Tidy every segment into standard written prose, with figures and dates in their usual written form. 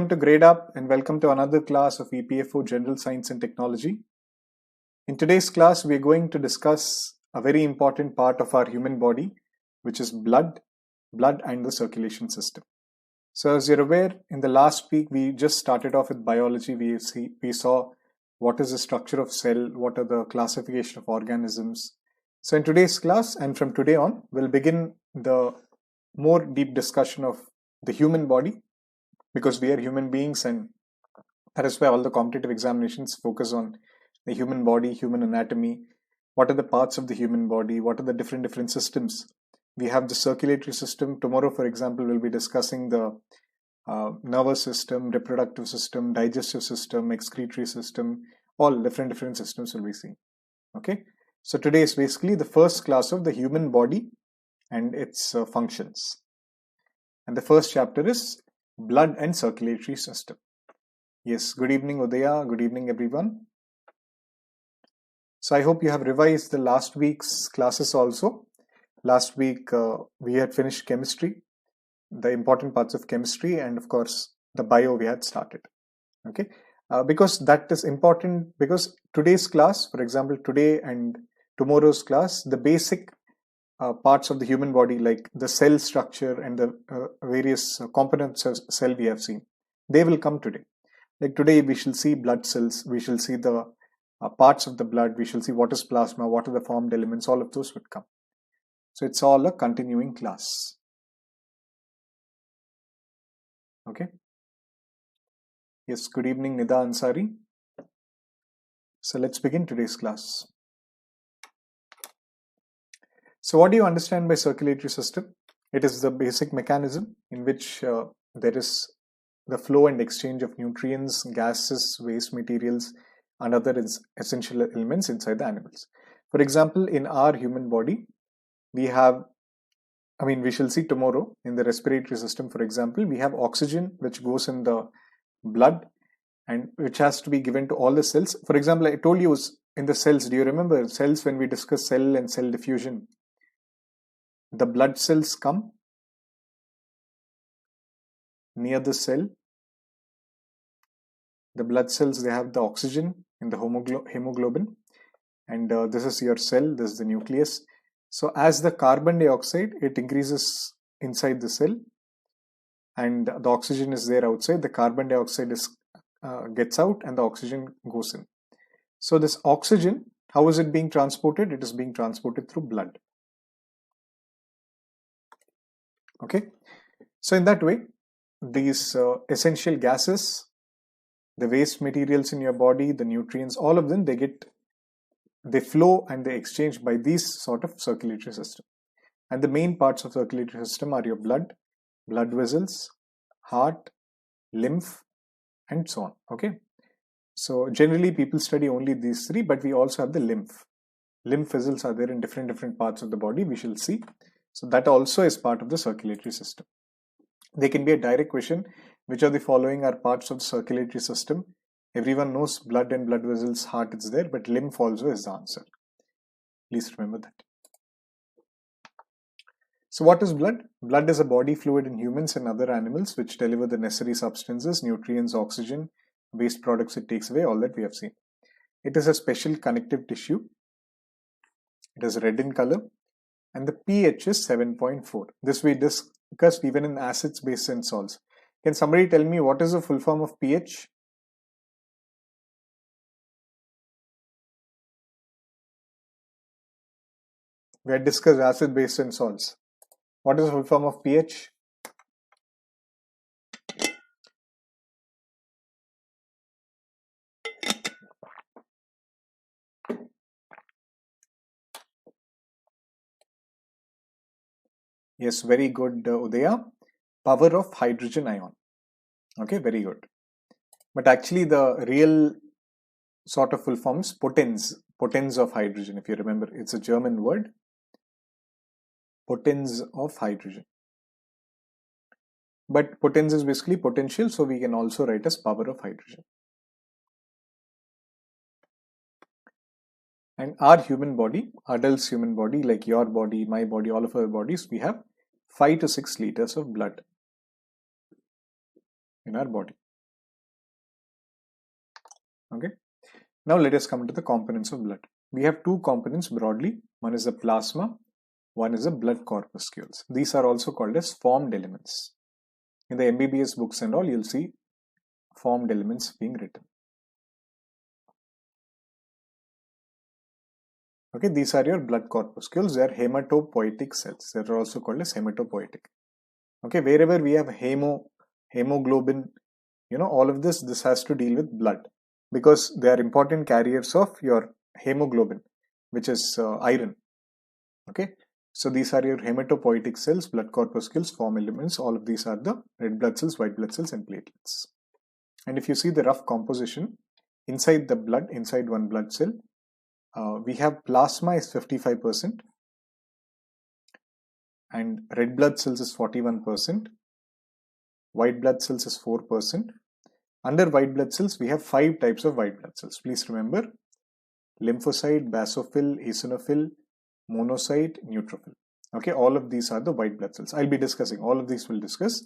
Welcome to Grade Up and welcome to another class of EPFO General Science and Technology. In today's class, we are going to discuss a very important part of our human body, which is blood and the circulation system. So as you're aware, in the last week, we just started off with biology. We saw what is the structure of cell, what are the classification of organisms. So in today's class and from today on, we'll begin the more deep discussion of the human body, because we are human beings, and that is why all the competitive examinations focus on the human body, human anatomy, what are the parts of the human body, what are the different systems. We have the circulatory system. Tomorrow, for example, we'll be discussing the nervous system, reproductive system, digestive system, excretory system, all different systems will be seen. Okay, so today is basically the first class of the human body and its functions. And the first chapter is blood and circulatory system. Yes, good evening Udaya, good evening everyone. So I hope you have revised the last week's classes also. Last week we had finished chemistry, the important parts of chemistry, and of course the bio we had started. Okay, because that is important, because today's class, for example, today and tomorrow's class, the basic parts of the human body, like the cell structure and the various components of cell we have seen, they will come today. Like today we shall see blood cells, we shall see the parts of the blood, we shall see what is plasma, what are the formed elements, all of those would come. So it's all a continuing class. Okay. Yes, good evening Nida Ansari. So let's begin today's class. So what do you understand by circulatory system? It is the basic mechanism in which there is the flow and exchange of nutrients, gases, waste materials, and other essential elements inside the animals. For example, in our human body, we have, we shall see tomorrow in the respiratory system, for example, we have oxygen which goes in the blood and which has to be given to all the cells. For example, I told you in the cells, do you remember cells when we discussed cell and cell diffusion? The blood cells come near the cell. The blood cells, they have the oxygen in the hemoglobin, and this is your cell, this is the nucleus. So as the carbon dioxide, it increases inside the cell and the oxygen is there outside, the carbon dioxide gets out and the oxygen goes in. So this oxygen, how is it being transported? It is being transported through blood. Okay, so in that way, these essential gases, the waste materials in your body, the nutrients, all of them, they flow and they exchange by these sort of circulatory system. And the main parts of circulatory system are your blood vessels, heart, lymph, and so on. Okay, so generally people study only these three, but we also have the lymph. Lymph vessels are there in different parts of the body, we shall see. So that also is part of the circulatory system. There can be a direct question, which of the following are parts of the circulatory system? Everyone knows blood and blood vessels, heart is there, but lymph also is the answer. Please remember that. So what is blood? Blood is a body fluid in humans and other animals which deliver the necessary substances, nutrients, oxygen, waste products it takes away, all that we have seen. It is a special connective tissue. It is red in color and the pH is 7.4. This we discussed even in acids, bases and salts. Can somebody tell me what is the full form of pH? We had discussed acid, base and salts. What is the full form of pH? Yes, very good Udaya. Power of hydrogen ion. Okay, very good. But actually the real sort of full form is potens of hydrogen. If you remember, it's a German word. Potens of hydrogen. But potens is basically potential, so we can also write as power of hydrogen. And our human body, adult's human body, like your body, my body, all of our bodies, we have 5 to 6 liters of blood in our body. Okay. Now let us come to the components of blood. We have two components broadly. One is the plasma, one is the blood corpuscles. These are also called as formed elements. In the MBBS books and all, you'll see formed elements being written. Okay, these are your blood corpuscles. They are hematopoietic cells. They are also called as hematopoietic. Okay, wherever we have hemoglobin, all of this has to deal with blood, because they are important carriers of your hemoglobin, which is iron. Okay, so these are your hematopoietic cells, blood corpuscles, form elements. All of these are the red blood cells, white blood cells, and platelets. And if you see the rough composition, inside the blood, inside one blood cell, we have plasma is 55%, and red blood cells is 41%, white blood cells is 4%. Under white blood cells, we have 5 types of white blood cells. Please remember: lymphocyte, basophil, eosinophil, monocyte, neutrophil. Okay, all of these are the white blood cells. I'll be discussing all of these. We'll discuss.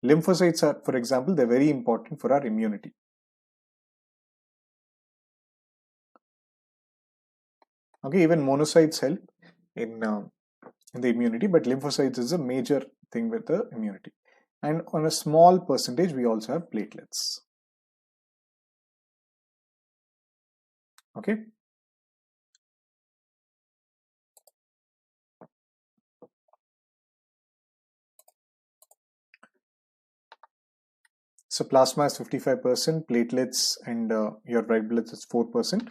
Lymphocytes are, for example, they're very important for our immunity. Okay, even monocytes help in the immunity, but lymphocytes is a major thing with the immunity. And on a small percentage, we also have platelets. Okay. So plasma is 55%, platelets and your red blood cells 4%,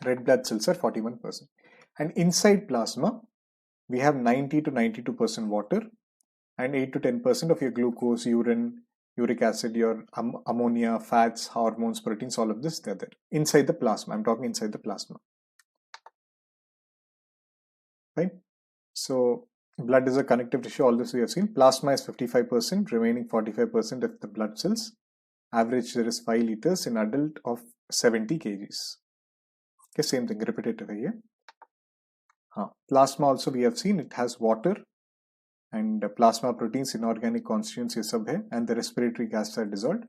red blood cells are 41%. And inside plasma, we have 90 to 92% water and 8 to 10% of your glucose, urine, uric acid, your ammonia, fats, hormones, proteins, all of this, they're there. Inside the plasma, I'm talking inside the plasma. Right? So blood is a connective tissue, all this we have seen. Plasma is 55%, remaining 45% of the blood cells. Average there is 5 liters in adult of 70 kgs. Okay, same thing, repetitive here. Plasma also we have seen, it has water and plasma proteins, inorganic constituents ये सब है, and the respiratory gases are dissolved.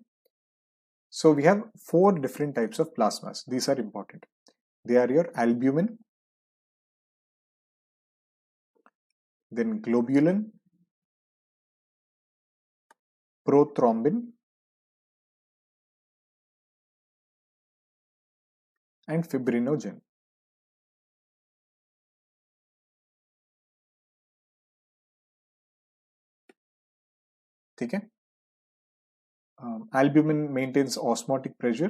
So we have 4 different types of plasmas. These are important. They are your albumin, then globulin, prothrombin, and fibrinogen. ठीक है? Albumin maintains osmotic pressure.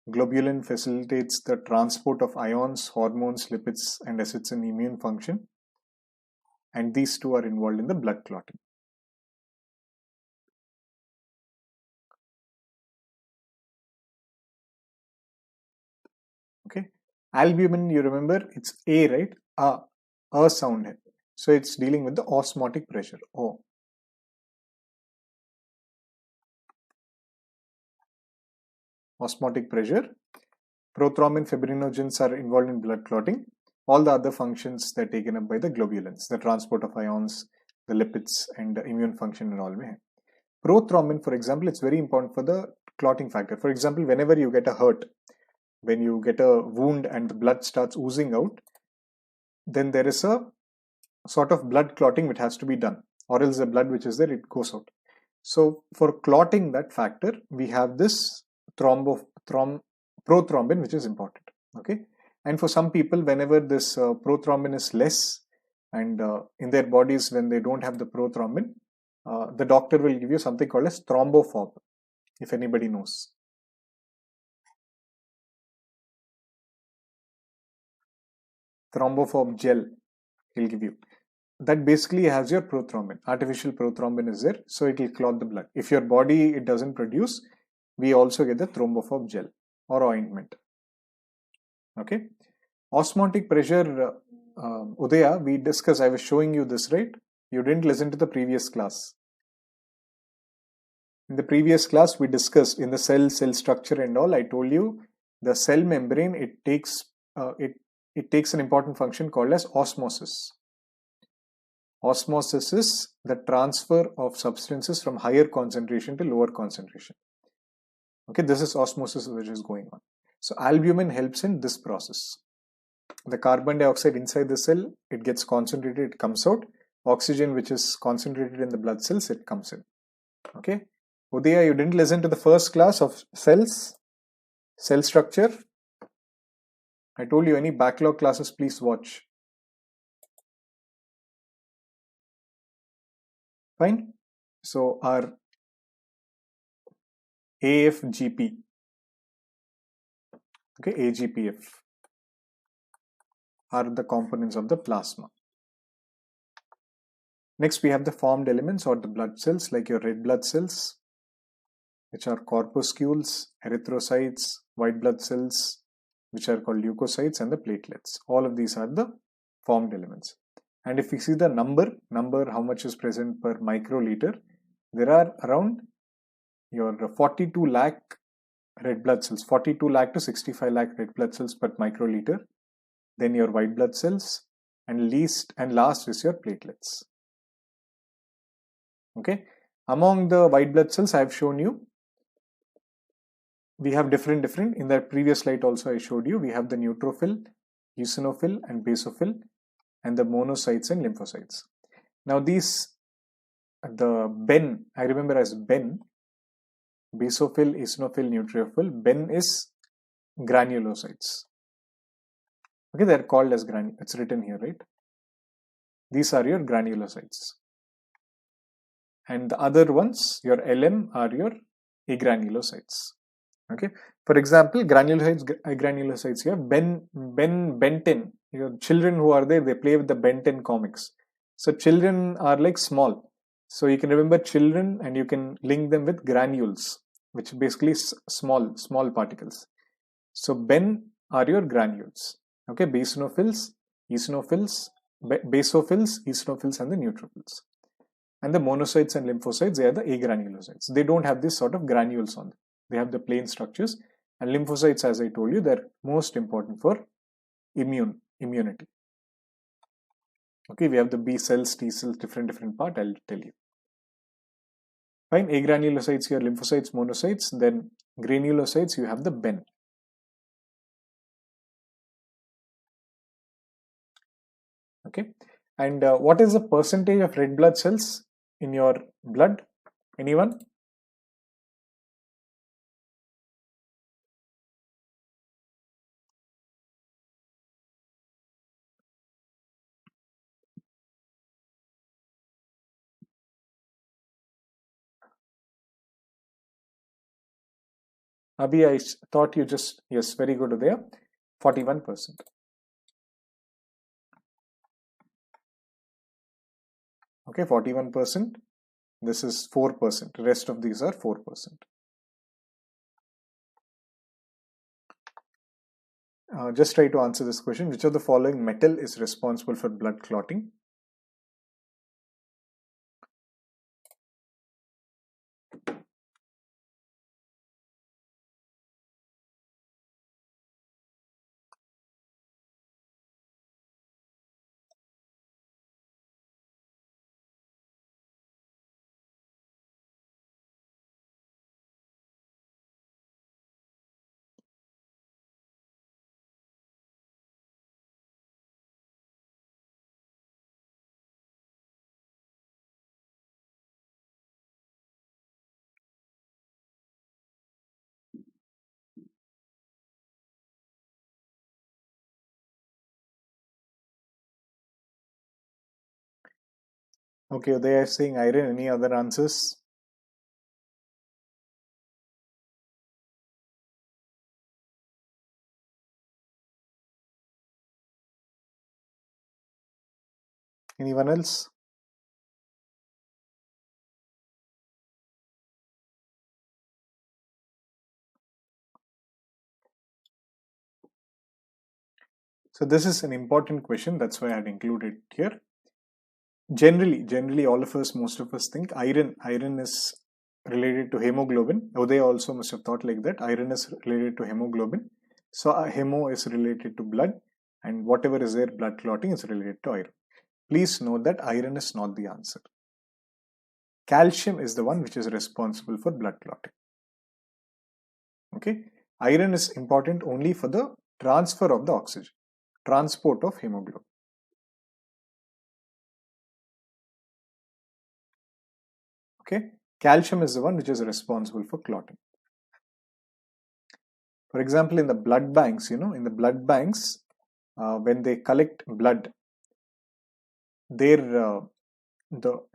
Globulin facilitates the transport of ions, hormones, lipids, and acids in immune function. And these two are involved in the blood clotting. Okay. Albumin, you remember, it's A, right? A sound hai. So it's dealing with the osmotic pressure. O. Osmotic pressure. Prothrombin, fibrinogens are involved in blood clotting. All the other functions that are taken up by the globulins, the transport of ions, the lipids, and the immune function and all mein hai. Prothrombin, for example, it's very important for the clotting factor. For example, whenever you get a hurt, when you get a wound and the blood starts oozing out, then there is a sort of blood clotting which has to be done, or else the blood which is there, it goes out. So for clotting that factor, we have this prothrombin, which is important. Okay, and for some people, whenever this prothrombin is less, and in their bodies when they don't have the prothrombin, the doctor will give you something called as thrombophоб, if anybody knows. Thrombophоб gel he'll give you. That basically has your prothrombin. Artificial prothrombin is there, so it will clot the blood. If your body it doesn't produce, we also get the thrombophоб gel or ointment. Okay. Osmotic pressure, Udaya, we discussed, I was showing you this, right? You didn't listen to the previous class. In the previous class, we discussed in the cell structure and all. I told you the cell membrane, it takes an important function called as osmosis. Osmosis is the transfer of substances from higher concentration to lower concentration. Okay, this is osmosis which is going on. So albumin helps in this process. The carbon dioxide inside the cell, it gets concentrated, it comes out. Oxygen which is concentrated in the blood cells, it comes in. Okay, Udaya, you didn't listen to the first class of cells, cell structure. I told you any backlog classes, please watch. Fine. So our AFGP, okay, AGPF are the components of the plasma. Next, we have the formed elements or the blood cells, like your red blood cells, which are corpuscles, erythrocytes, white blood cells, which are called leukocytes, and the platelets. All of these are the formed elements. And if we see the number, how much is present per microliter, there are around your 42 lakh red blood cells, 42 lakh to 65 lakh red blood cells per microliter. Then your white blood cells, and last is your platelets. Okay, among the white blood cells I have shown you, we have different in the previous slide also I showed you, we have the neutrophil, eosinophil and basophil, and the monocytes and lymphocytes. Now these, the Ben, I remember as Ben, basophil, eosinophil, neutrophil, Ben is granulocytes. Okay, they're called as it's written here, right? These are your granulocytes. And the other ones, your LM, are your agranulocytes. Okay, for example, granulocytes, you have Ben 10. Your children who are there, they play with the Ben 10 comics. So children are like small. So you can remember children and you can link them with granules, which basically small particles. So Ben are your granules. Okay, basophils, eosinophils, eosinophils, and the neutrophils. And the monocytes and lymphocytes, they are the agranulocytes. They don't have this sort of granules on them. They have the plain structures. And lymphocytes, as I told you, they're most important for immunity. Okay, we have the B cells, T cells, different part, I'll tell you. Fine, agranulocytes here, lymphocytes, monocytes. Then granulocytes, you have the Ben. Okay, and what is the percentage of red blood cells in your blood? Anyone? Abhi, I thought you just, yes, very good there. 41%. Okay, 41%. This is 4%. The rest of these are 4%. Just try to answer this question. Which of the following metal is responsible for blood clotting? Okay, they are saying iron. Any other answers? Anyone else? So this is an important question. That's why I had included here. Generally, all of us, most of us think iron is related to hemoglobin. They also must have thought like that. Iron is related to hemoglobin. So hemo is related to blood, and whatever is there, blood clotting, is related to iron. Please note that iron is not the answer. Calcium is the one which is responsible for blood clotting. Okay, iron is important only for the transfer of the oxygen, transport of hemoglobin. Okay, calcium is the one which is responsible for clotting. For example, in the blood banks, in the blood banks, when they collect blood, the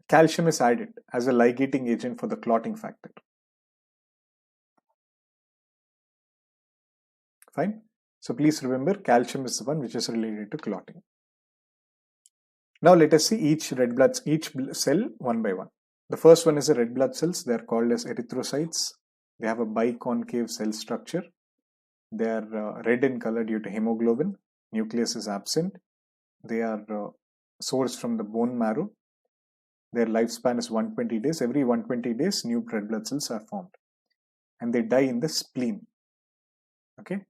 calcium is added as a ligating agent for the clotting factor. Fine. So please remember, calcium is the one which is related to clotting. Now let us see each cell one by one. The first one is the red blood cells. They are called as erythrocytes. They have a biconcave cell structure. They are red in color due to hemoglobin. Nucleus is absent. They are sourced from the bone marrow. Their lifespan is 120 days. Every 120 days, new red blood cells are formed. And they die in the spleen. Okay.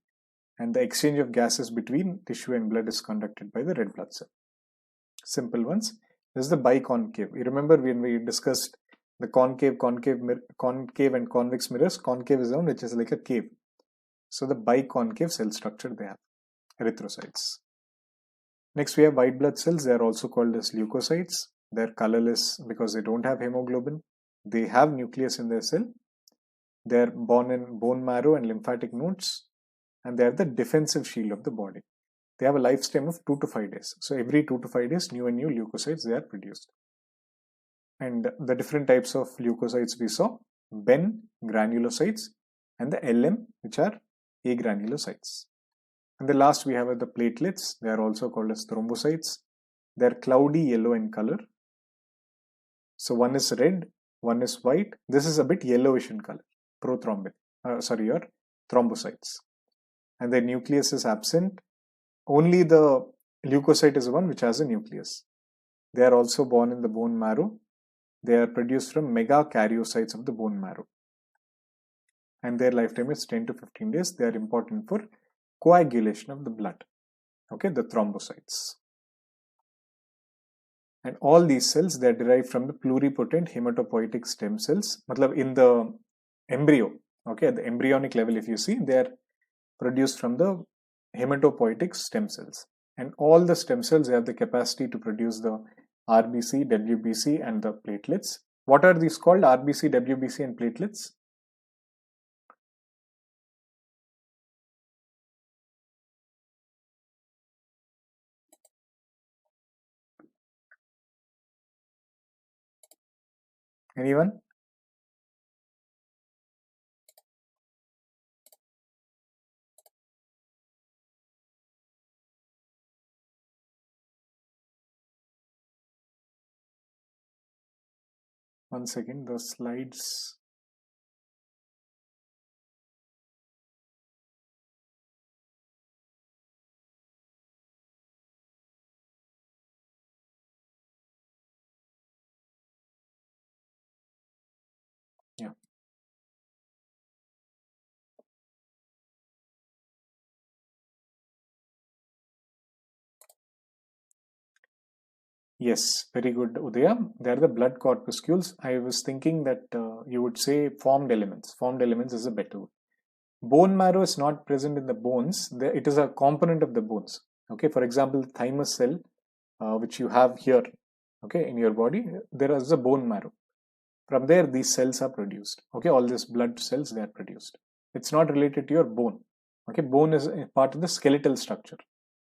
And the exchange of gases between tissue and blood is conducted by the red blood cell. Simple ones. This is the biconcave. You remember when we discussed the concave and convex mirrors? Concave is the one which is like a cave. So the biconcave cell structure they have, erythrocytes. Next we have white blood cells. They are also called as leukocytes. They are colorless because they don't have hemoglobin. They have nucleus in their cell. They are born in bone marrow and lymphatic nodes, and they are the defensive shield of the body. They have a lifespan of 2 to 5 days. So every 2 to 5 days, new and new leukocytes they are produced. And the different types of leukocytes we saw: Ben granulocytes and the LM, which are agranulocytes. And the last we have are the platelets. They are also called as thrombocytes. They are cloudy yellow in color. So one is red, one is white. This is a bit yellowish in color. Your thrombocytes. And the nucleus is absent. Only the leukocyte is the one which has a nucleus. They are also born in the bone marrow. They are produced from megakaryocytes of the bone marrow. And their lifetime is 10 to 15 days. They are important for coagulation of the blood. Okay, the thrombocytes. And all these cells, they are derived from the pluripotent hematopoietic stem cells. In the embryo, okay, at the embryonic level, if you see, they are produced from the hematopoietic stem cells. And all the stem cells have the capacity to produce the RBC, WBC and the platelets. What are these called? RBC, WBC and platelets? Anyone? One second, the slides. Yeah. Yes, very good, Udaya. They are the blood corpuscles. I was thinking that you would say formed elements. Formed elements is a better word. Bone marrow is not present in the bones. It is a component of the bones. Okay, for example, thymus cell, which you have here, okay, in your body, there is a bone marrow. From there, these cells are produced. Okay, all these blood cells, they are produced. It's not related to your bone. Okay, bone is a part of the skeletal structure.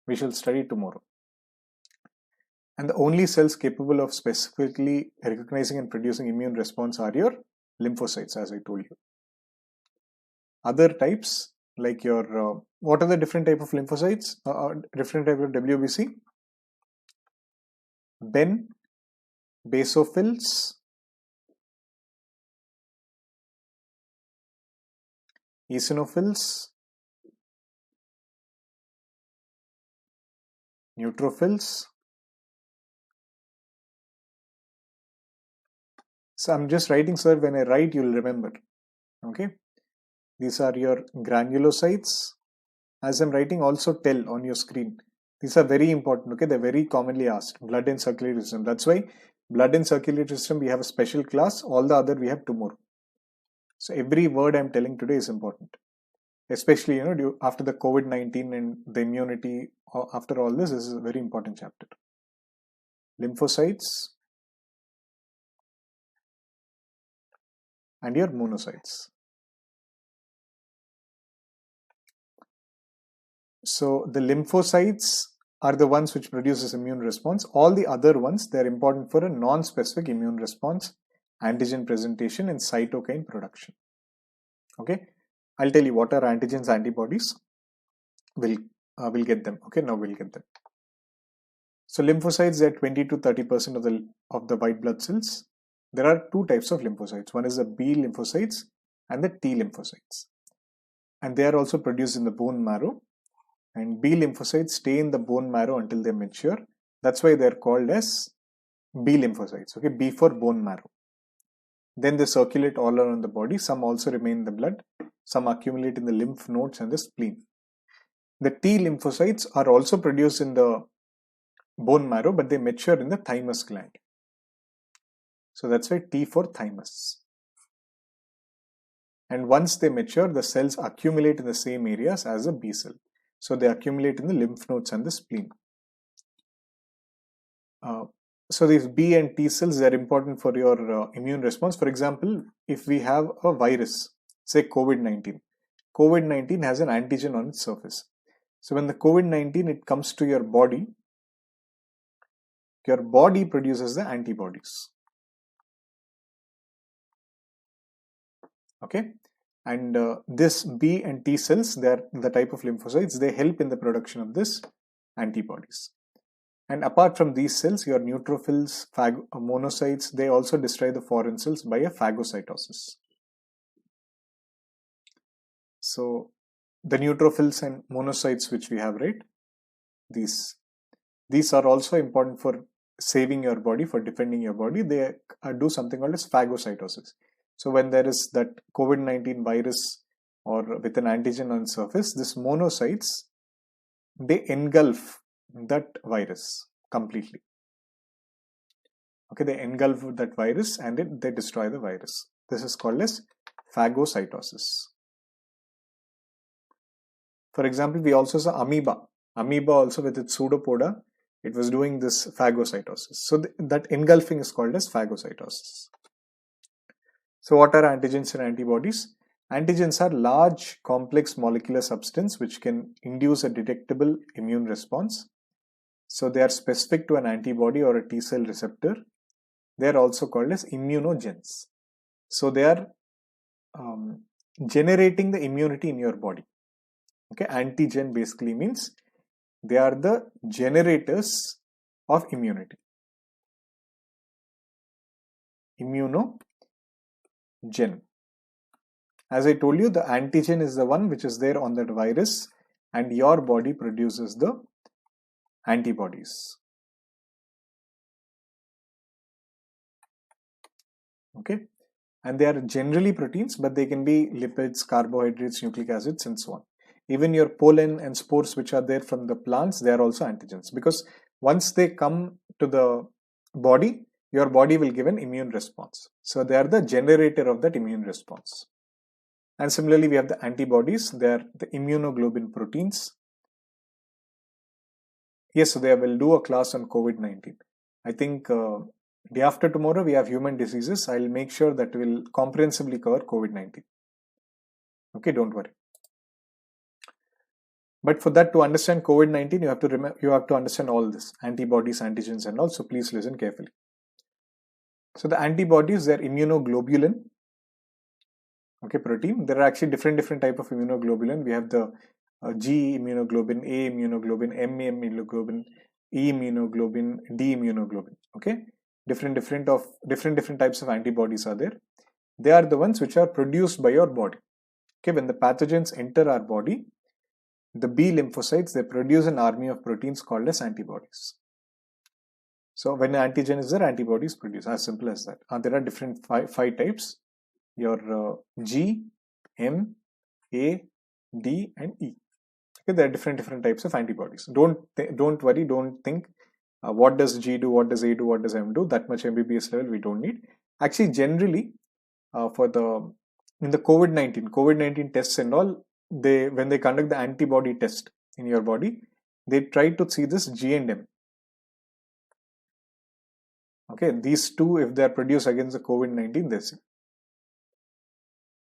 We shall study tomorrow. And the only cells capable of specifically recognizing and producing immune response are your lymphocytes, as I told you. Other types, like your, what are the different type of lymphocytes? Different type of WBC? Ben, basophils, eosinophils, neutrophils. So I'm just writing, sir. When I write, you'll remember. Okay. These are your granulocytes. As I'm writing, also tell on your screen. These are very important. Okay. They're very commonly asked. Blood and circulatory system. That's why blood and circulatory system, we have a special class. All the other we have tomorrow. So every word I'm telling today is important. especially after the COVID-19 and the immunity. After all this is a very important chapter. Lymphocytes and your monocytes. So the lymphocytes are the ones which produce this immune response. All the other ones, they're important for a non-specific immune response, antigen presentation, and cytokine production. Okay, I'll tell you what are antigens, antibodies. We'll get them. Okay, now we'll get them. So lymphocytes, they're 20 to 30% of the white blood cells. There are two types of lymphocytes. One is the B lymphocytes and the T lymphocytes, and they are also produced in the bone marrow. And B lymphocytes stay in the bone marrow until they mature. That's why they're called as B lymphocytes. Okay, B for bone marrow. Then they circulate all around the body. Some also remain in the blood. Some accumulate in the lymph nodes and the spleen. The T lymphocytes are also produced in the bone marrow, but they mature in the thymus gland. So that's why T for thymus. And once they mature, the cells accumulate in the same areas as a B cell. So they accumulate in the lymph nodes and the spleen. So these B and T cells, they are important for your immune response. For example, if we have a virus, say COVID-19. COVID-19 has an antigen on its surface. So when the COVID-19 it comes to your body produces the antibodies. Okay, and this B and T cells, they are the type of lymphocytes. They help in the production of this antibodies. And apart from these cells, your neutrophils, monocytes, they also destroy the foreign cells by a phagocytosis. So the neutrophils and monocytes which we have, right? These are also important for saving your body, for defending your body. They do something called as phagocytosis. So when there is that COVID-19 virus or with an antigen on surface, this monocytes, they engulf that virus completely. Okay, they engulf that virus and they destroy the virus. This is called as phagocytosis. For example, we also saw amoeba. Amoeba also with its pseudopoda, it was doing this phagocytosis. So that engulfing is called as phagocytosis. So what are antigens and antibodies? Antigens are large complex molecular substance which can induce a detectable immune response. So they are specific to an antibody or a T cell receptor. They are also called as immunogens. So they are generating the immunity in your body. Okay, antigen basically means they are the generators of immunity. Immunogen. As I told you, the antigen is the one which is there on that virus and your body produces the antibodies. Okay, and they are generally proteins, but they can be lipids, carbohydrates, nucleic acids, and so on. Even your pollen and spores which are there from the plants, they are also antigens, because once they come to the body, your body will give an immune response. So they are the generator of that immune response. And similarly, we have the antibodies. They are the immunoglobulin proteins. Yes, so they will do a class on COVID-19. I think day after tomorrow we have human diseases. I'll make sure that we'll comprehensively cover COVID-19. Okay, don't worry. But for that, to understand COVID-19, you have to understand all this, antibodies, antigens, and all. So please listen carefully. So the antibodies, they're immunoglobulin. Okay, protein. There are actually different type of immunoglobulin. We have the G immunoglobulin, A immunoglobulin, M immunoglobulin, E immunoglobulin, D immunoglobulin. Okay, different types of antibodies are there. They are the ones which are produced by your body. Okay, when the pathogens enter our body, the B lymphocytes, they produce an army of proteins called as antibodies. So when an antigen is there, antibodies produce, as simple as that. There are different five types. Your G, M, A, D, and E. Okay, there are different types of antibodies. Don't worry, don't think what does G do, what does A do, what does M do. That much MBBS level we don't need. Actually, generally, in the COVID-19 tests and all, when they conduct the antibody test in your body, they try to see this G and M. Okay, these two, if they are produced against the COVID-19, they see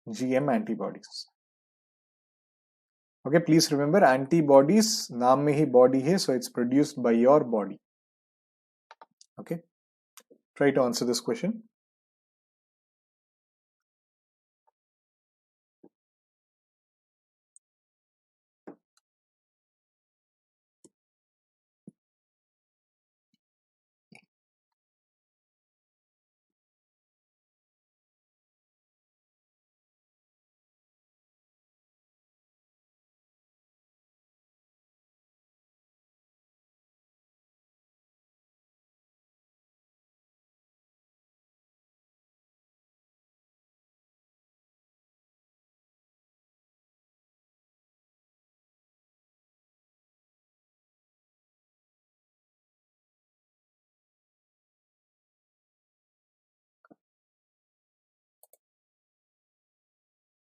GM antibodies. Okay, please remember antibodies, naam mein hi body hai, so it's produced by your body. Okay, try to answer this question.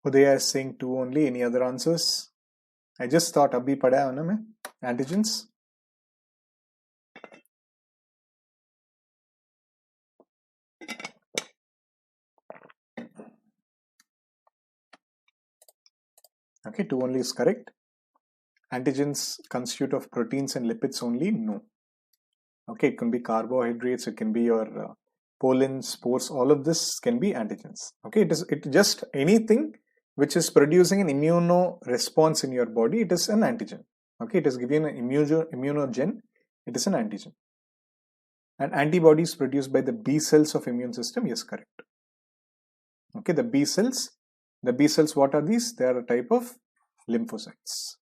Udaya is saying 2 only. Any other answers? I just thought abhi padha hai na main. Antigens. Okay, 2 only is correct. Antigens constitute of proteins and lipids only? No. Okay, it can be carbohydrates, it can be your pollen, spores, all of this can be antigens. Okay, it just anything which is producing an immuno response in your body, it is an antigen. Okay, it is given an immunogen, it is an antigen. And antibodies produced by the B cells of immune system, yes, correct. Okay, the B cells, what are these? They are a type of lymphocytes.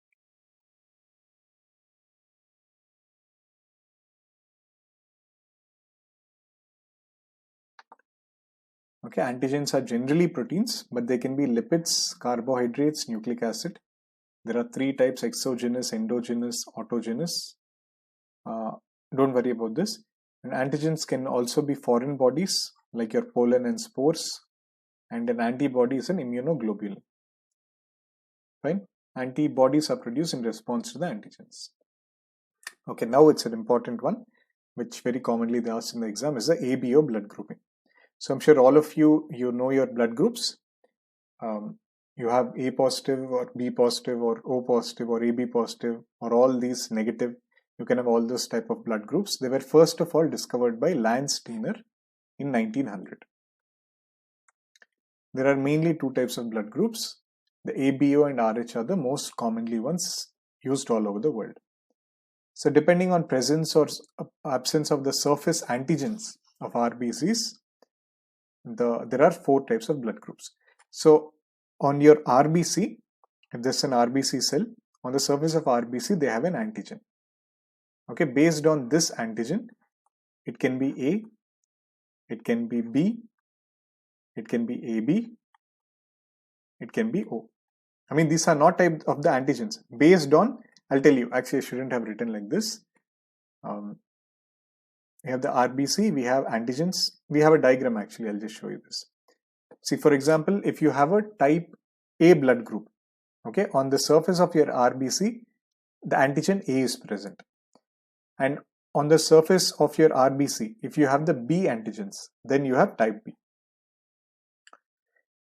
Okay, antigens are generally proteins, but they can be lipids, carbohydrates, nucleic acid. There are 3 types: exogenous, endogenous, autogenous. Don't worry about this. And antigens can also be foreign bodies like your pollen and spores. And an antibody is an immunoglobulin. Fine. Antibodies are produced in response to the antigens. Okay, now it's an important one, which very commonly they ask in the exam, is the ABO blood grouping. So I'm sure all of you know your blood groups. You have A positive or B positive or O positive or AB positive or all these negative. You can have all those type of blood groups. They were first of all discovered by Landsteiner in 1900. There are mainly 2 types of blood groups. The ABO and RH are the most commonly ones used all over the world. So depending on presence or absence of the surface antigens of RBCs, there are 4 types of blood groups. So on your RBC, if there's an RBC cell, on the surface of RBC, they have an antigen. Okay, based on this antigen, it can be A, it can be B, it can be AB, it can be O. I mean, these are not type of the antigens. Based on, I'll tell you, actually I shouldn't have written like this. We have the RBC, we have antigens, we have a diagram actually, I'll just show you this. See, for example, if you have a type A blood group, okay, on the surface of your RBC, the antigen A is present. And on the surface of your RBC, if you have the B antigens, then you have type B.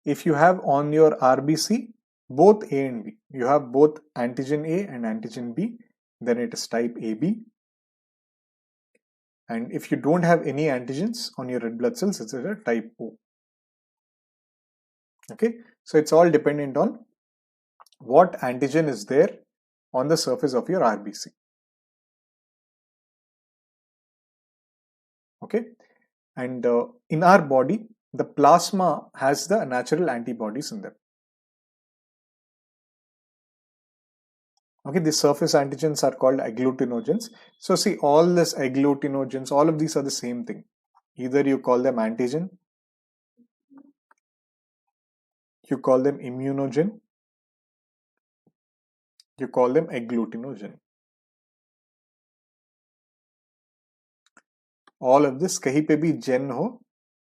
If you have on your RBC both A and B, you have both antigen A and antigen B, then it is type AB. And if you don't have any antigens on your red blood cells, it's a type O. Okay, so it's all dependent on what antigen is there on the surface of your RBC. Okay, and in our body, the plasma has the natural antibodies in them. Okay, the surface antigens are called agglutinogens. So see, all this agglutinogens, all of these are the same thing. Either you call them antigen, you call them immunogen, you call them agglutinogen. All of this, kahi pe bhi gen ho,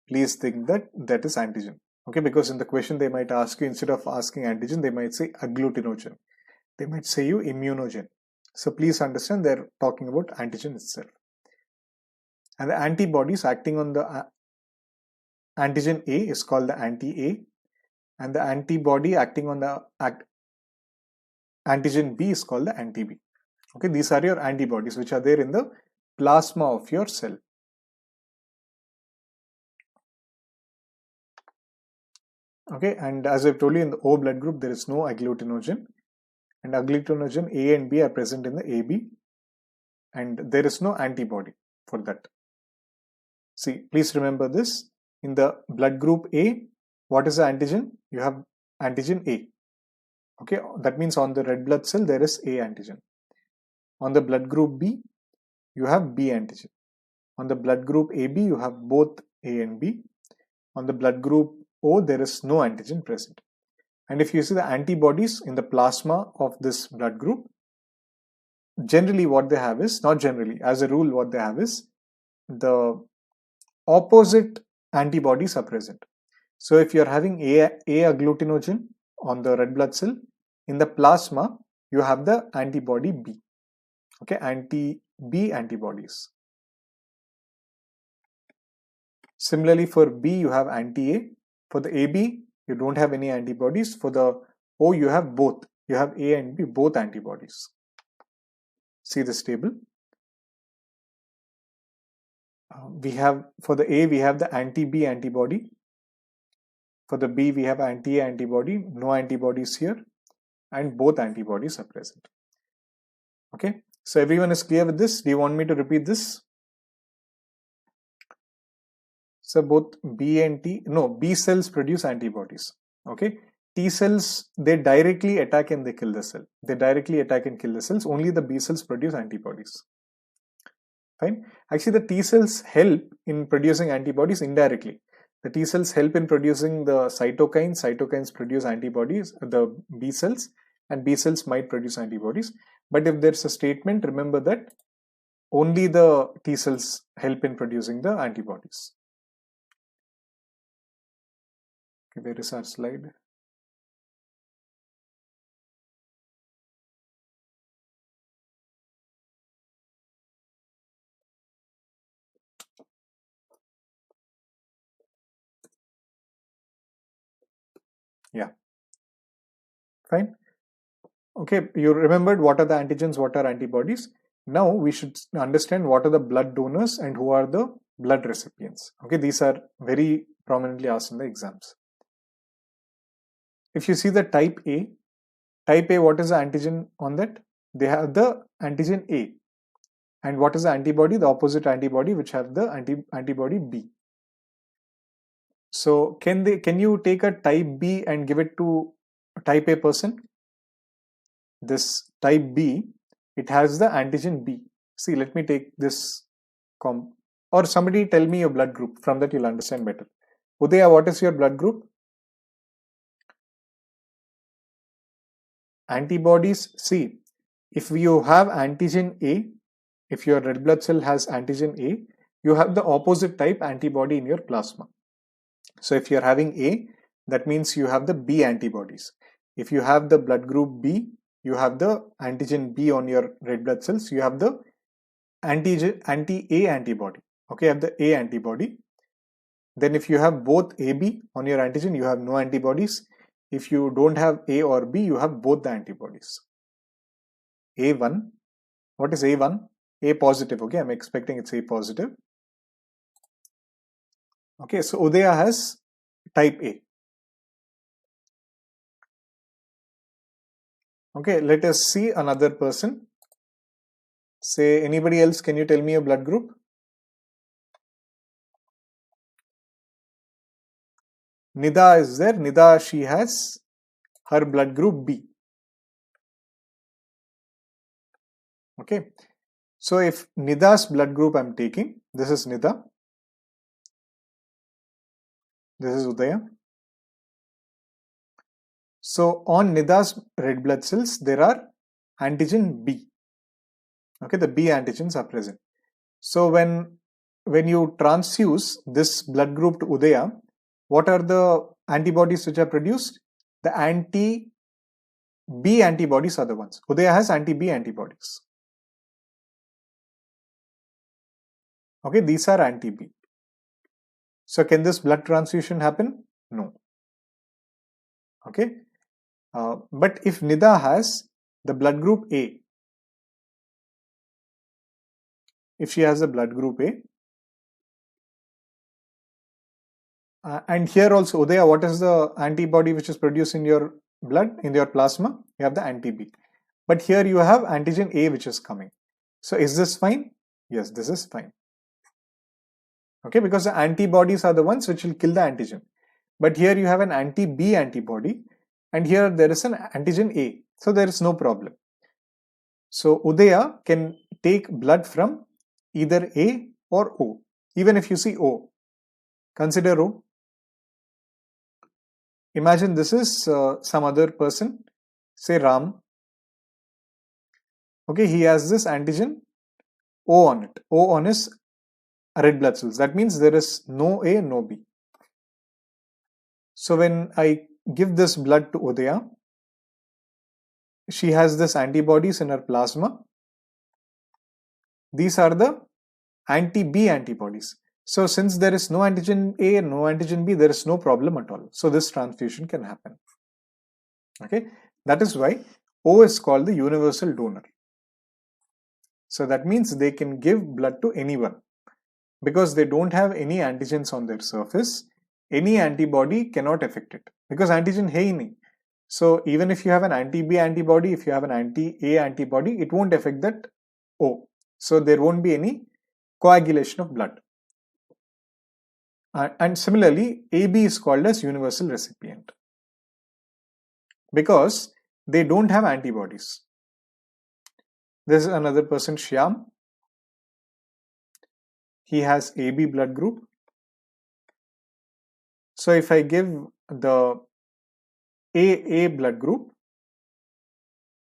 please think that is antigen. Okay, because in the question they might ask you, instead of asking antigen, they might say agglutinogen. They might say you immunogen. So please understand they're talking about antigen itself. And the antibodies acting on the antigen A is called the anti-A, and the antibody acting on the antigen B is called the anti-B. Okay, these are your antibodies which are there in the plasma of your cell. Okay, and as I've told you, in the O blood group there is no agglutinogen, and agglutinogen A and B are present in the AB, and there is no antibody for that. See, please remember this. In the blood group A, what is the antigen? You have antigen A. Okay, that means on the red blood cell there is A antigen. On the blood group B, you have B antigen. On the blood group AB, you have both A and B. On the blood group O, there is no antigen present. And if you see the antibodies in the plasma of this blood group, generally what they have is, not generally, as a rule what they have is, the opposite antibodies are present. So if you are having A agglutinogen on the red blood cell, in the plasma, you have the antibody B. Okay, anti-B antibodies. Similarly, for B, you have anti-A. For the AB, you don't have any antibodies. For the O, you have both. You have A and B, both antibodies. See this table. We have, for the A, we have the anti-B antibody. For the B, we have anti-A antibody. No antibodies here. And both antibodies are present. Okay. So everyone is clear with this? Do you want me to repeat this? So both B and T, no, B cells produce antibodies. Okay. T cells, they directly attack and they kill the cell. They directly attack and kill the cells. Only the B cells produce antibodies. Fine. Actually, the T cells help in producing antibodies indirectly. The T cells help in producing the cytokines. Cytokines produce antibodies, the B cells, and B cells might produce antibodies. But if there's a statement, remember that only the T cells help in producing the antibodies. Okay, where is our slide? Yeah. Fine. Okay, you remembered what are the antigens, what are antibodies. Now we should understand what are the blood donors and who are the blood recipients. Okay, these are very prominently asked in the exams. If you see the type A, what is the antigen on that? They have the antigen A. And what is the antibody? The opposite antibody, which have the antibody B. So can you take a type B and give it to a type A person? This type B, it has the antigen B. See, let me take this or somebody tell me your blood group. From that you'll understand better. Udaya, what is your blood group? Antibodies. See, if you have antigen A, if your red blood cell has antigen A, you have the opposite type antibody in your plasma. So if you're having A, that means you have the B antibodies. If you have the blood group B, you have the antigen B on your red blood cells, you have the anti-A antibody. Okay, you have the A antibody. Then if you have both AB on your antigen, you have no antibodies. If you don't have A or B, you have both the antibodies. A1, what is A1? A positive, okay, I'm expecting it's A positive. Okay, so Udaya has type A. Okay, let us see another person. Say, anybody else, can you tell me a blood group? Nida is there. Nida, she has her blood group B. Okay, so if Nida's blood group I'm taking, this is Nida, this is Udaya. So on Nida's red blood cells, there are antigen B. Okay, the B antigens are present. So when you transfuse this blood group to Udaya, what are the antibodies which are produced? The anti-B antibodies are the ones. Udaya has anti-B antibodies. Okay, these are anti-B. So can this blood transfusion happen? No. Okay. But if Nida has the blood group A, if she has a blood group A, and here also, Udaya, what is the antibody which is produced in your blood, in your plasma? You have the anti-B. But here you have antigen A which is coming. So is this fine? Yes, this is fine. Okay, because the antibodies are the ones which will kill the antigen. But here you have an anti-B antibody, and here there is an antigen A. So there is no problem. So Udaya can take blood from either A or O. Even if you see O, consider O. Imagine this is some other person, say Ram. Okay, he has this antigen O on it. O on his red blood cells. That means there is no A, no B. So when I give this blood to Udaya, she has this antibodies in her plasma. These are the anti-B antibodies. So since there is no antigen A, no antigen B, there is no problem at all. So this transfusion can happen. Okay, that is why O is called the universal donor. So that means they can give blood to anyone because they don't have any antigens on their surface. Any antibody cannot affect it because antigen hai nahi. So even if you have an anti-B antibody, if you have an anti-A antibody, it won't affect that O. So there won't be any coagulation of blood. And similarly, AB is called as universal recipient because they don't have antibodies. This is another person, Shyam. He has AB blood group. So if I give the AA blood group,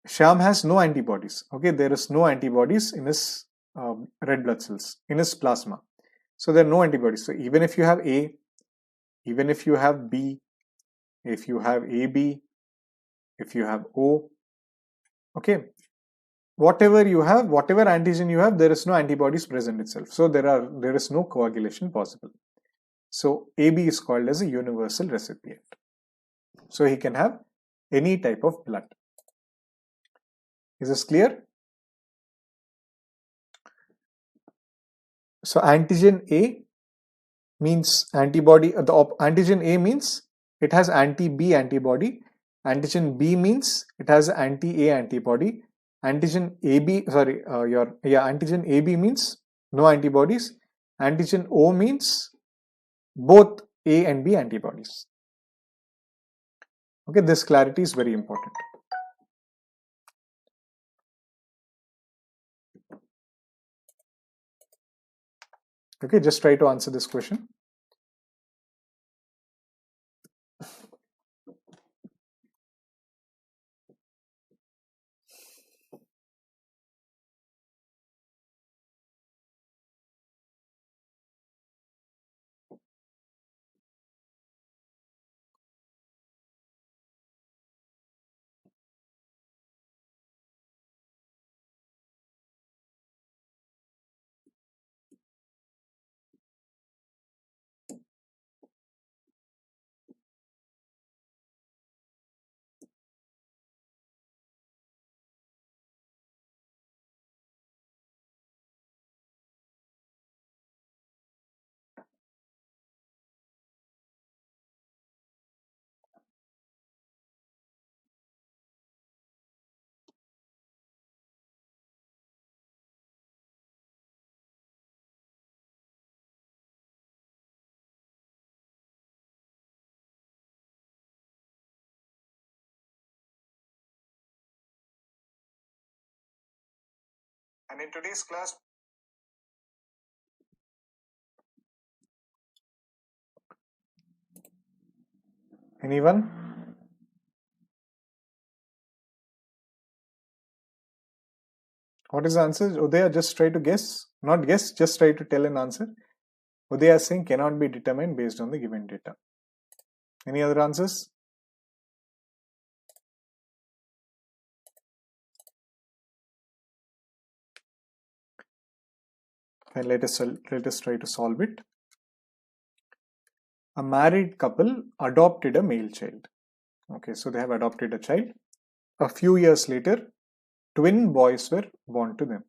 Shyam has no antibodies. Okay, there is no antibodies in his red blood cells, in his plasma. So there are no antibodies. So even if you have A, even if you have B, if you have AB, if you have O, okay, whatever you have, whatever antigen you have, there is no antibodies present itself. So there is no coagulation possible. So AB is called as a universal recipient. So he can have any type of blood. Is this clear? So antigen A means antibody, the antigen A means it has anti-B antibody. Antigen B means it has anti-A antibody. Antigen AB, antigen AB means no antibodies. Antigen O means both A and B antibodies. Okay, this clarity is very important. Okay, just try to answer this question. And in today's class, anyone? What is the answer? Udaya, just try to guess. Not guess, just try to tell an answer. Udaya is saying cannot be determined based on the given data. Any other answers? Okay, let us try to solve it. A married couple adopted a male child. Okay, so they have adopted a child. A few years later, twin boys were born to them.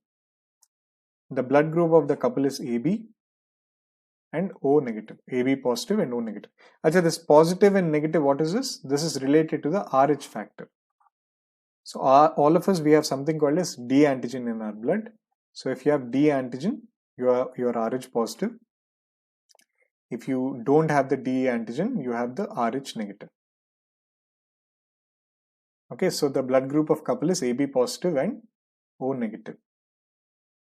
The blood group of the couple is AB and O negative. AB positive and O negative. Achha, this positive and negative, what is this? This is related to the Rh factor. So all of us, we have something called as D antigen in our blood. So if you have D antigen, you are Rh positive. If you don't have the D antigen, you have the Rh negative. Okay, so the blood group of couple is AB positive and O negative.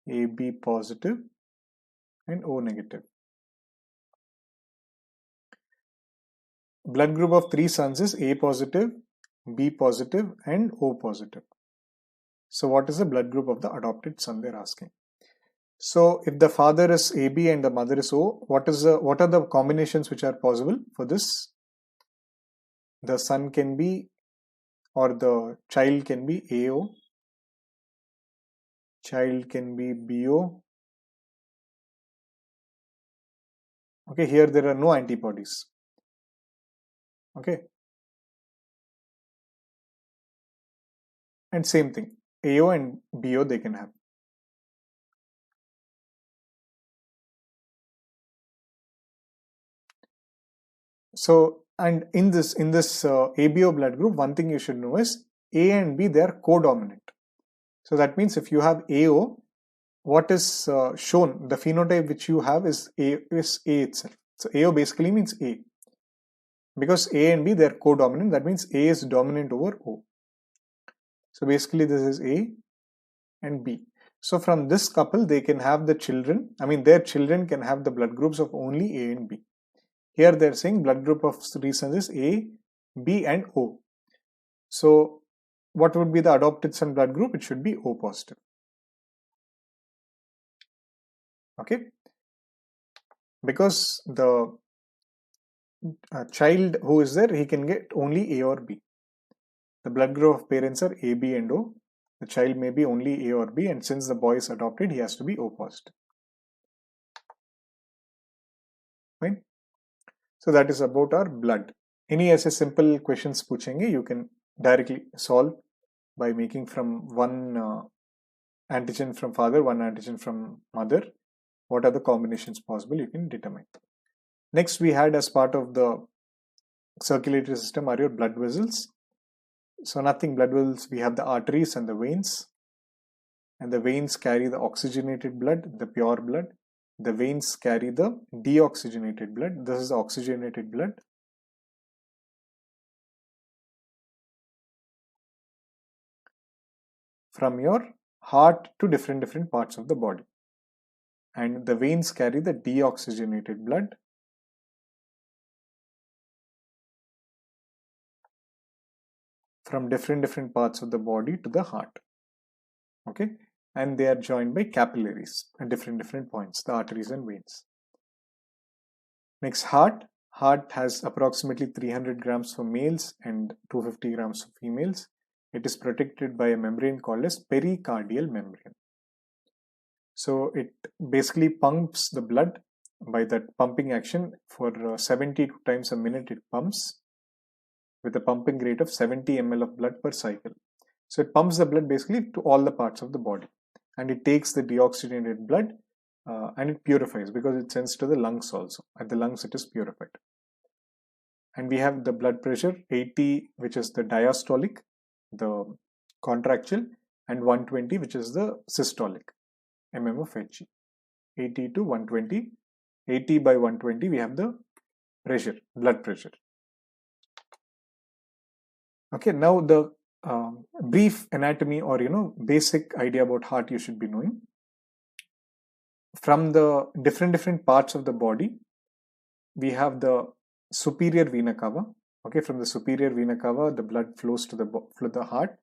AB positive and O negative. Blood group of three sons is A positive, B positive and O positive. So what is the blood group of the adopted son, they're asking. So if the father is AB and the mother is O, what are the combinations which are possible for this? The son can be, or the child can be AO, child can be BO. Okay, here there are no antibodies. Okay. And same thing, AO and BO they can have. So, and in this ABO blood group, one thing you should know is A and B, they are co-dominant. So that means if you have AO, what is shown, the phenotype which you have is A itself. So AO basically means A. Because A and B, they are co-dominant, that means A is dominant over O. So basically this is A and B. So from this couple, they can have the children, their children can have the blood groups of only A and B. Here they are saying blood group of three sons is A, B and O. So what would be the adopted son blood group? It should be O positive. Okay. Because the child who is there, he can get only A or B. The blood group of parents are A, B and O. The child may be only A or B, and since the boy is adopted, he has to be O positive. Fine. So that is about our blood. Any ऐसे simple questions पूछेंगे, you can directly solve by making from one antigen from father, one antigen from mother. What are the combinations possible? You can determine. Next, we had as part of the circulatory system are your blood vessels. So nothing blood vessels, we have the arteries and the veins. And the veins carry the oxygenated blood, the pure blood. The veins carry the deoxygenated blood. This is the oxygenated blood. From your heart to different parts of the body. And the veins carry the deoxygenated blood. From different parts of the body to the heart. Okay. And they are joined by capillaries at different points, the arteries and veins. Next, heart. Heart has approximately 300 grams for males and 250 grams for females. It is protected by a membrane called as pericardial membrane. So it basically pumps the blood by that pumping action for 72 times a minute. It pumps with a pumping rate of 70 ml of blood per cycle. So it pumps the blood basically to all the parts of the body, and it takes the deoxygenated blood and it purifies, because it sends to the lungs also. At the lungs it is purified. And we have the blood pressure 80, which is the diastolic, the contractile, and 120, which is the systolic, mm of Hg. 80 to 120. 80 by 120, we have the pressure, blood pressure. Okay, now the brief anatomy or basic idea about heart you should be knowing. From the different parts of the body, we have the superior vena cava. Okay, from the superior vena cava, the blood flows to the heart,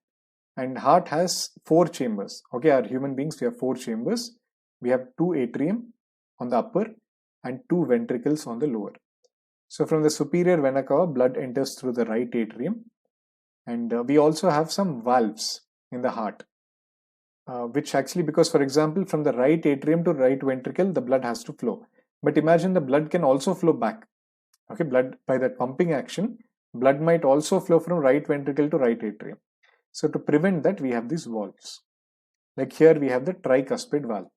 and heart has 4 chambers. Okay, our human beings, we have 4 chambers. We have 2 atrium on the upper and 2 ventricles on the lower. So from the superior vena cava, blood enters through the right atrium, and we also have some valves in the heart, which actually, because for example, from the right atrium to right ventricle, the blood has to flow. But imagine the blood can also flow back. Okay, blood, by that pumping action, blood might also flow from right ventricle to right atrium. So to prevent that, we have these valves. Like here we have the tricuspid valve,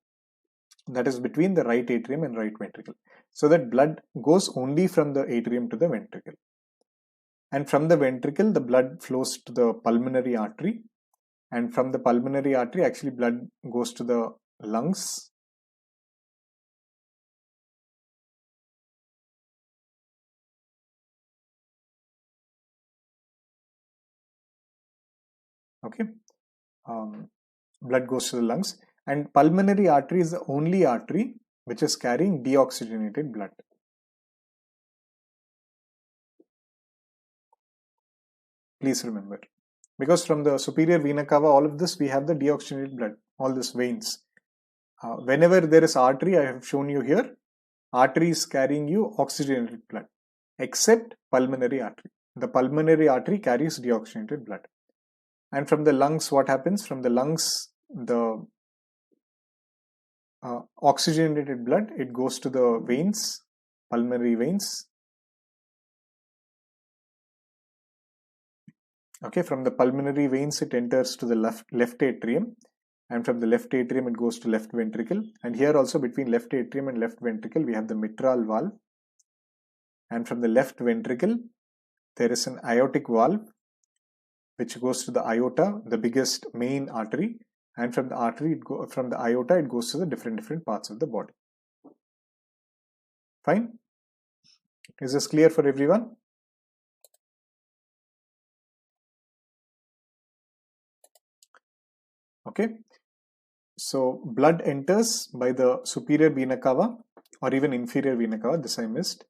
that is between the right atrium and right ventricle, so that blood goes only from the atrium to the ventricle. And from the ventricle, the blood flows to the pulmonary artery, and from the pulmonary artery, actually blood goes to the lungs. Okay, blood goes to the lungs, and pulmonary artery is the only artery which is carrying deoxygenated blood. Please remember, because from the superior vena cava, all of this, we have the deoxygenated blood, all these veins. Whenever there is artery, I have shown you here, artery is carrying you oxygenated blood, except pulmonary artery. The pulmonary artery carries deoxygenated blood. And from the lungs, what happens? From the lungs, the oxygenated blood, it goes to the veins, pulmonary veins. Okay, from the pulmonary veins, it enters to the left atrium, and from the left atrium, it goes to left ventricle. And here also, between left atrium and left ventricle, we have the mitral valve. And from the left ventricle, there is an aortic valve, which goes to the aorta, the biggest main artery. And from the artery, from the aorta, it goes to the different parts of the body. Fine? Is this clear for everyone? Okay. So blood enters by the superior vena cava or even inferior vena cava. This I missed.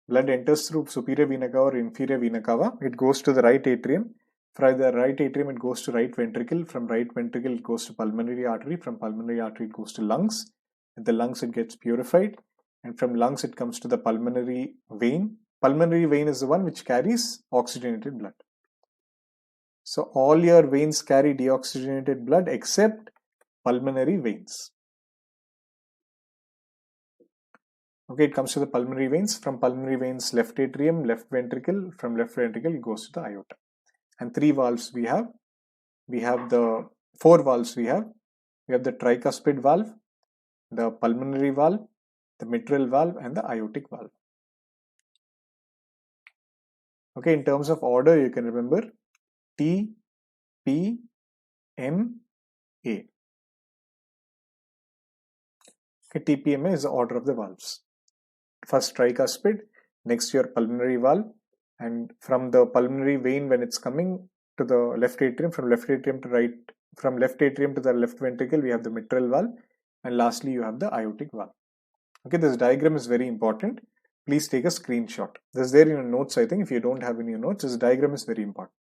Blood enters through superior vena cava or inferior vena cava. It goes to the right atrium. From the right atrium, it goes to right ventricle. From right ventricle, it goes to pulmonary artery. From pulmonary artery, it goes to lungs. In the lungs, it gets purified. And from lungs, it comes to the pulmonary vein. Pulmonary vein is the one which carries oxygenated blood. So all your veins carry deoxygenated blood except pulmonary veins. Okay, it comes to the pulmonary veins. From pulmonary veins, left atrium, left ventricle. From left ventricle, it goes to the aorta. And three valves we have. We have the four valves we have. We have the tricuspid valve, the pulmonary valve, the mitral valve, and the aortic valve. Okay, in terms of order, you can remember T, P, M, A. Okay, TPMA is the order of the valves. First tricuspid, next your pulmonary valve, and from the pulmonary vein, when it's coming to the left atrium, from left atrium to right, from left atrium to the left ventricle, we have the mitral valve, and lastly you have the aortic valve. Okay, this diagram is very important. Please take a screenshot. This is there in your notes. I think if you don't have any notes, this diagram is very important.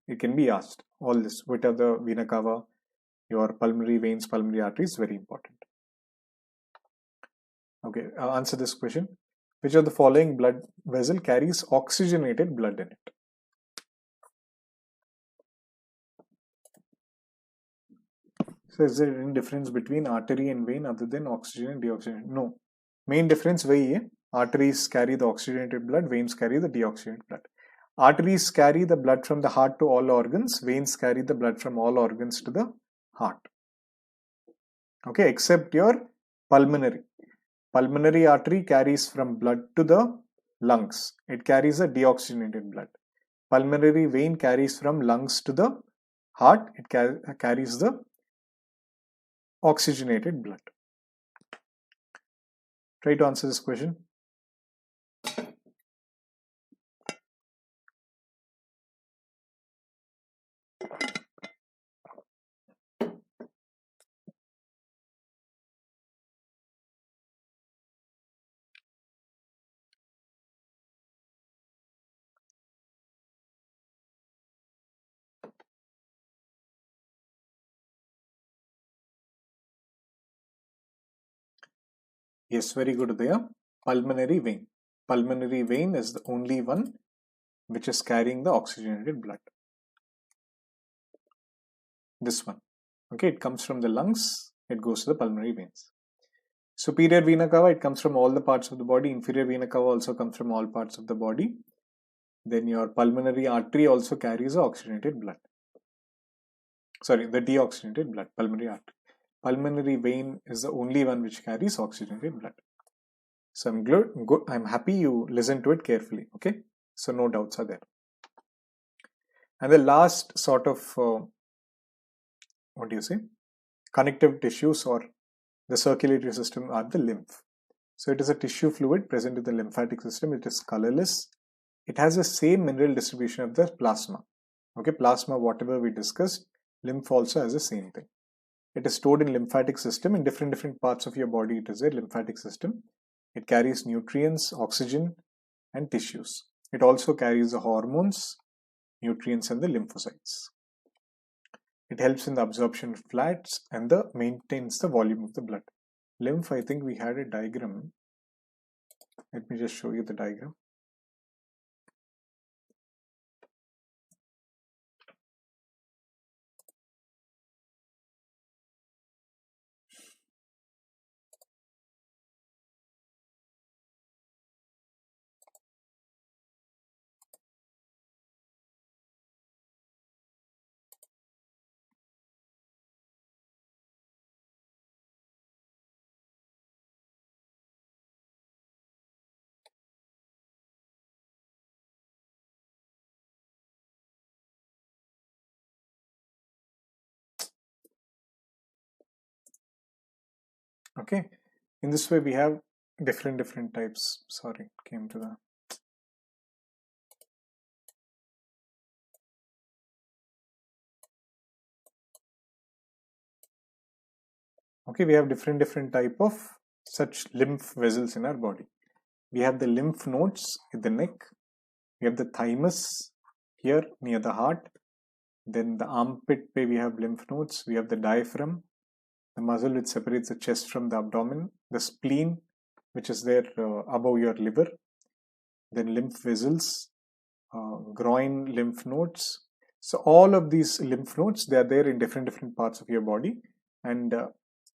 It can be asked. All this, what are the vena cava, your pulmonary veins, pulmonary arteries, very important. Okay, answer this question. Which of the following blood vessel carries oxygenated blood in it? So is there any difference between artery and vein other than oxygen and deoxygenated? No. Main difference वही है. Arteries carry the oxygenated blood, veins carry the deoxygenated blood. Arteries carry the blood from the heart to all organs, veins carry the blood from all organs to the heart. Okay, except your pulmonary. Pulmonary artery carries from blood to the lungs. It carries a deoxygenated blood. Pulmonary vein carries from lungs to the heart. It carries the oxygenated blood. Try to answer this question. Yes, very good, Udaya. Pulmonary vein. pulmonary vein is the only one which is carrying the oxygenated blood. This one. Okay, it comes from the lungs, it goes to the pulmonary veins. Superior vena cava, it comes from all the parts of the body. Inferior vena cava also comes from all parts of the body. Then your pulmonary artery also carries the oxygenated blood. Sorry, the deoxygenated blood, pulmonary artery. Pulmonary vein is the only one which carries oxygenated blood. So I'm happy you listen to it carefully. Okay, so no doubts are there. And the last sort of connective tissues or the circulatory system are the lymph. So it is a tissue fluid present in the lymphatic system. It is colorless. It has the same mineral distribution of the plasma. Okay, plasma, whatever we discussed, lymph also has the same thing. It is stored in lymphatic system in different parts of your body. It is a lymphatic system. It carries nutrients, oxygen, and tissues. It also carries the hormones, nutrients, and the lymphocytes. It helps in the absorption of fats and maintains the volume of the blood. Lymph, I think we had a diagram. Let me just show you the diagram. Okay, in this way we have different types. Sorry, came to the okay, we have different type of such lymph vessels in our body. We have the lymph nodes in the neck. We have the thymus here near the heart. Then the armpit where we have lymph nodes. We have the diaphragm, the muscle which separates the chest from the abdomen, the spleen which is there above your liver, then lymph vessels, groin lymph nodes. So all of these lymph nodes, they are there in different parts of your body, and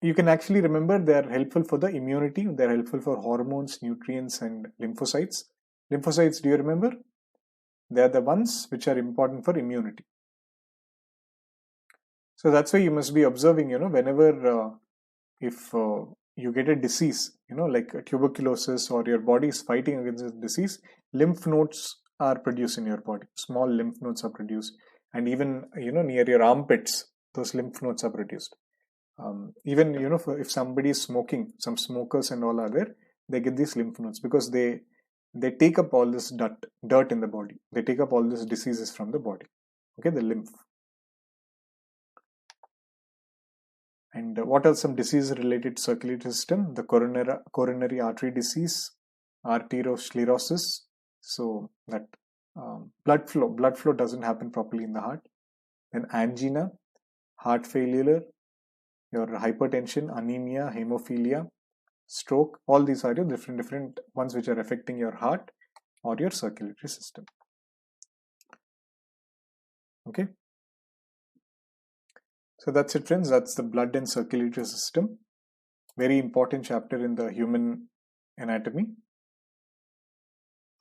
you can actually remember they are helpful for the immunity. They are helpful for hormones, nutrients, and lymphocytes. Lymphocytes, do you remember? They are the ones which are important for immunity. So that's why you must be observing, whenever if you get a disease, like tuberculosis, or your body is fighting against this disease, lymph nodes are produced in your body. Small lymph nodes are produced, and even near your armpits, those lymph nodes are produced. Even if somebody is smoking, some smokers and all are there, they get these lymph nodes because they take up all this dirt in the body. They take up all these diseases from the body. Okay, the lymph. And what are some diseases related to circulatory system? The coronary artery disease, arteriosclerosis. So that blood flow doesn't happen properly in the heart. Then angina, heart failure, your hypertension, anemia, hemophilia, stroke. All these are your different ones which are affecting your heart or your circulatory system. Okay. So that's it, friends. That's the blood and circulatory system. Very important chapter in the human anatomy.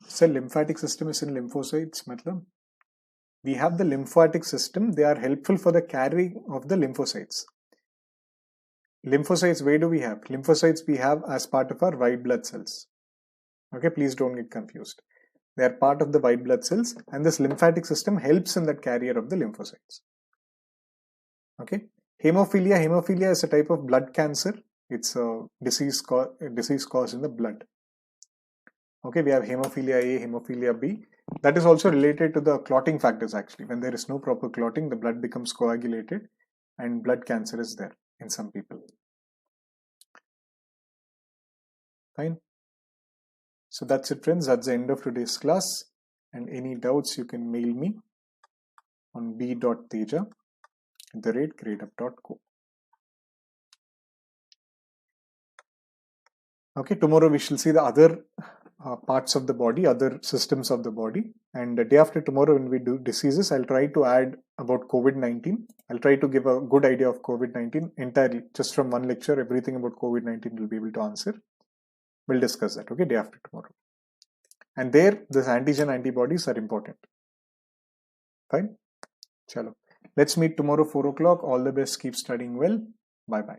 So lymphatic system is in lymphocytes. Matlab, we have the lymphatic system. They are helpful for the carrying of the lymphocytes. Lymphocytes, where do we have? Lymphocytes we have as part of our white blood cells. Okay, please don't get confused. They are part of the white blood cells, and this lymphatic system helps in that carrier of the lymphocytes. Okay, hemophilia is a type of blood cancer. It's a disease caused in the blood. Okay, we have hemophilia A, hemophilia B. That is also related to the clotting factors actually. When there is no proper clotting, the blood becomes coagulated and blood cancer is there in some people. Fine. So that's it, friends. That's the end of today's class. And any doubts, you can mail me on b.teja@gradeup.co. Okay, tomorrow we shall see the other parts of the body, other systems of the body. And the day after tomorrow, when we do diseases, I'll try to add about COVID-19. I'll try to give a good idea of COVID-19 entirely, just from one lecture. Everything about COVID-19 will be able to answer. We'll discuss that, okay, day after tomorrow. And there, this antigen antibodies are important. Fine? Chalo. Let's meet tomorrow 4 o'clock. All the best. Keep studying well. Bye-bye.